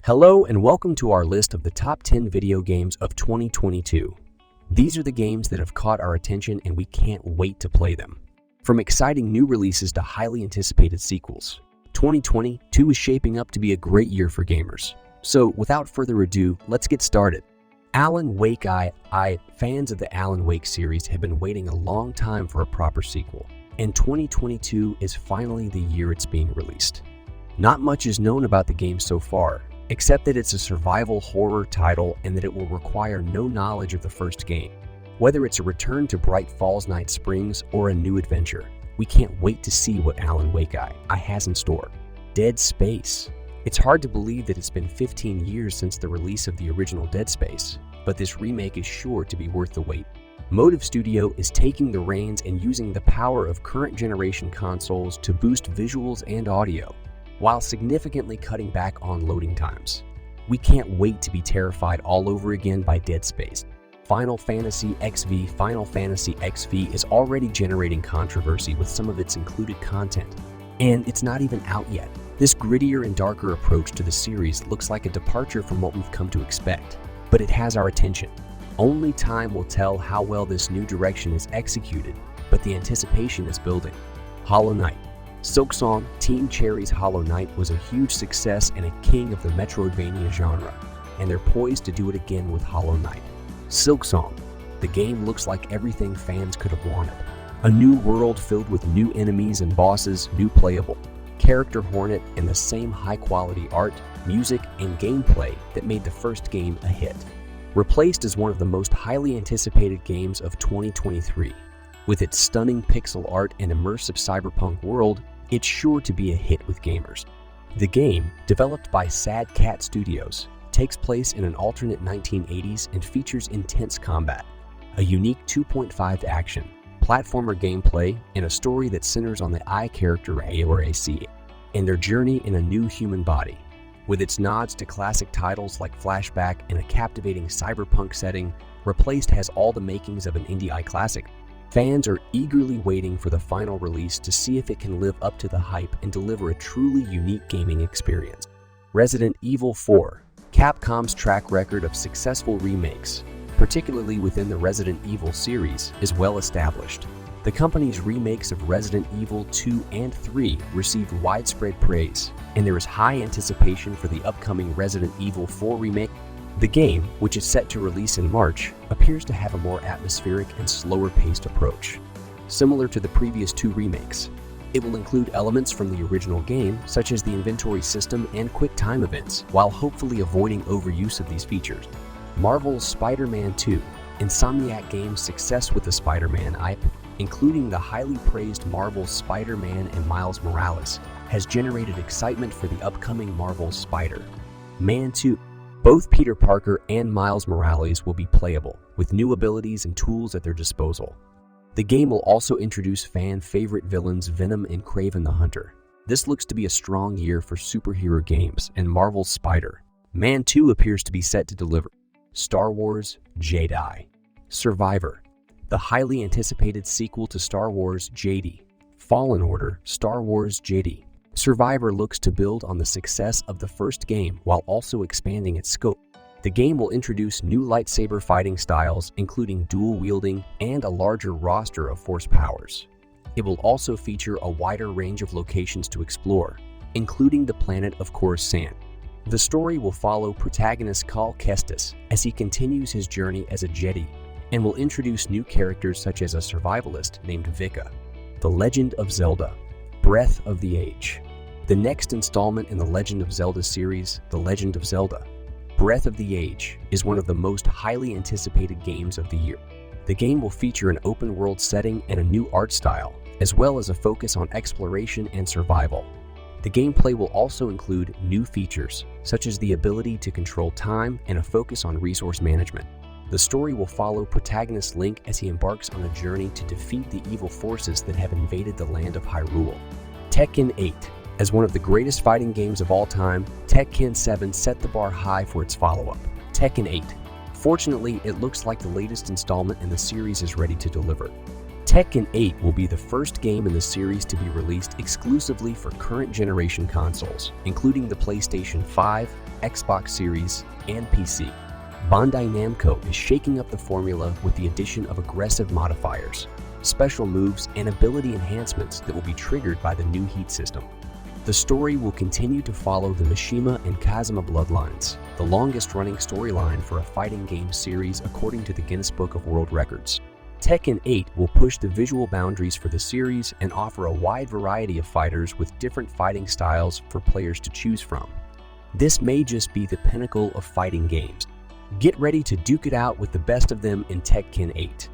Hello and welcome to our list of the top 10 video games of 2022. These are the games that have caught our attention and we can't wait to play them. From exciting new releases to highly anticipated sequels, 2022 is shaping up to be a great year for gamers. So without further ado, let's get started. Alan Wake fans of the Alan Wake series have been waiting a long time for a proper sequel, and 2022 is finally the year it's being released. Not much is known about the game so far, except that it's a survival horror title and that it will require no knowledge of the first game. Whether it's a return to Bright Falls Night Springs or a new adventure, we can't wait to see what Alan Wake has in store. Dead Space. It's hard to believe that it's been 15 years since the release of the original Dead Space, but this remake is sure to be worth the wait. Motive Studio is taking the reins and using the power of current generation consoles to boost visuals and audio, while significantly cutting back on loading times. We can't wait to be terrified all over again by Dead Space. Final Fantasy XV is already generating controversy with some of its included content, and it's not even out yet. This grittier and darker approach to the series looks like a departure from what we've come to expect, but it has our attention. Only time will tell how well this new direction is executed, but the anticipation is building. Hollow Knight. Silksong, Team Cherry's Hollow Knight was a huge success and a king of the Metroidvania genre, and they're poised to do it again with Hollow Knight. Silksong. The game looks like everything fans could have wanted. A new world filled with new enemies and bosses, new playable character Hornet, and the same high-quality art, music, and gameplay that made the first game a hit. Replaced as one of the most highly anticipated games of 2023. With its stunning pixel art and immersive cyberpunk world, it's sure to be a hit with gamers. The game, developed by Sad Cat Studios, takes place in an alternate 1980s and features intense combat, a unique 2.5 action, platformer gameplay, and a story that centers on the I character Aorac and their journey in a new human body. With its nods to classic titles like Flashback and a captivating cyberpunk setting, Replaced has all the makings of an indie classic. Fans are eagerly waiting for the final release to see if it can live up to the hype and deliver a truly unique gaming experience. Resident Evil 4. Capcom's track record of successful remakes, particularly within the Resident Evil series, is well established. The company's remakes of Resident Evil 2 and 3 received widespread praise, and there is high anticipation for the upcoming Resident Evil 4 remake. The game, which is set to release in March, appears to have a more atmospheric and slower-paced approach. Similar to the previous two remakes, it will include elements from the original game, such as the inventory system and quick time events, while hopefully avoiding overuse of these features. Marvel's Spider-Man 2. Insomniac Games' success with the Spider-Man IP, including the highly praised Marvel's Spider-Man and Miles Morales, has generated excitement for the upcoming Marvel's Spider-Man 2. Both Peter Parker and Miles Morales will be playable, with new abilities and tools at their disposal. The game will also introduce fan-favorite villains Venom and Kraven the Hunter. This looks to be a strong year for superhero games, and Marvel's Spider-Man 2 appears to be set to deliver. Star Wars Jedi. Survivor. The highly anticipated sequel to Star Wars Jedi Fallen Order, Star Wars Jedi Survivor looks to build on the success of the first game while also expanding its scope. The game will introduce new lightsaber fighting styles, including dual wielding and a larger roster of force powers. It will also feature a wider range of locations to explore, including the planet of Coruscant. The story will follow protagonist Cal Kestis as he continues his journey as a Jedi, and will introduce new characters such as a survivalist named Vika. The Legend of Zelda. Breath of the Age. The next installment in the Legend of Zelda series, The Legend of Zelda Breath of the Age, is one of the most highly anticipated games of the year. The game will feature an open-world setting and a new art style, as well as a focus on exploration and survival. The gameplay will also include new features, such as the ability to control time and a focus on resource management. The story will follow protagonist Link as he embarks on a journey to defeat the evil forces that have invaded the land of Hyrule. Tekken 8. As one of the greatest fighting games of all time, Tekken 7 set the bar high for its follow-up, Tekken 8. Fortunately, it looks like the latest installment in the series is ready to deliver. Tekken 8 will be the first game in the series to be released exclusively for current generation consoles, including the PlayStation 5, Xbox Series, and PC. Bandai Namco is shaking up the formula with the addition of aggressive modifiers, special moves, and ability enhancements that will be triggered by the new heat system. The story will continue to follow the Mishima and Kazuma bloodlines, the longest-running storyline for a fighting game series according to the Guinness Book of World Records. Tekken 8 will push the visual boundaries for the series and offer a wide variety of fighters with different fighting styles for players to choose from. This may just be the pinnacle of fighting games. Get ready to duke it out with the best of them in Tekken 8.